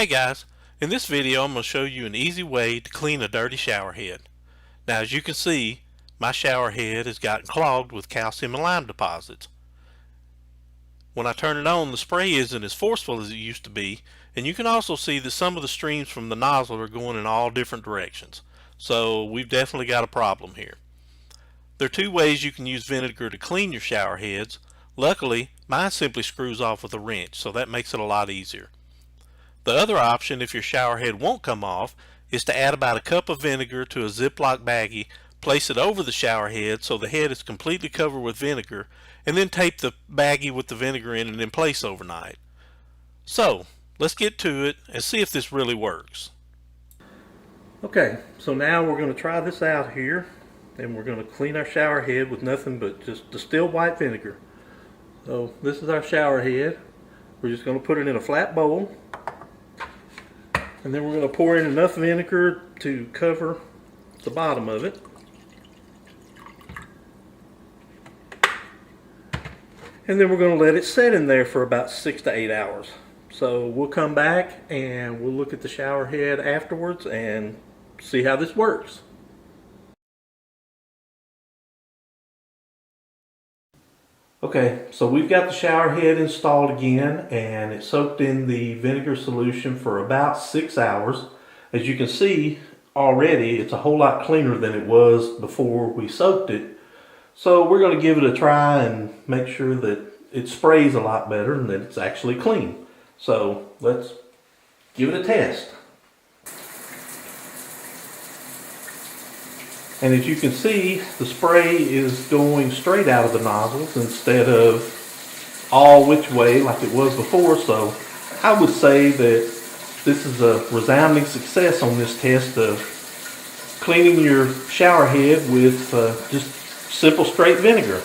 Hey guys, in this video I'm going to show you an easy way to clean a dirty shower head. Now as you can see, my shower head has gotten clogged with calcium and lime deposits. When I turn it on, the spray isn't as forceful as it used to be, and you can also see that some of the streams from the nozzle are going in all different directions. So we've definitely got a problem here. There are two ways you can use vinegar to clean your shower heads. Luckily, mine simply screws off with a wrench, so that makes it a lot easier. The other option, if your shower head won't come off, is to add about a cup of vinegar to a Ziploc baggie, place it over the shower head so the head is completely covered with vinegar, and then tape the baggie with the vinegar in it in place overnight. So, let's get to it and see if this really works. Okay, so now we're going to try this out here, and we're going to clean our shower head with nothing but just distilled white vinegar. So this is our shower head. We're just going to put it in a flat bowl. And then we're going to pour in enough vinegar to cover the bottom of it. And then we're going to let it set in there for about 6 to 8 hours. So we'll come back and we'll look at the shower head afterwards and see how this works. Okay, so we've got the shower head installed again, and it's soaked in the vinegar solution for about 6 hours. As you can see already, it's a whole lot cleaner than it was before we soaked it. So we're going to give it a try and make sure that it sprays a lot better and that it's actually clean. So let's give it a test. And as you can see, the spray is going straight out of the nozzles instead of all which way like it was before. So I would say that this is a resounding success on this test of cleaning your shower head with just simple straight vinegar.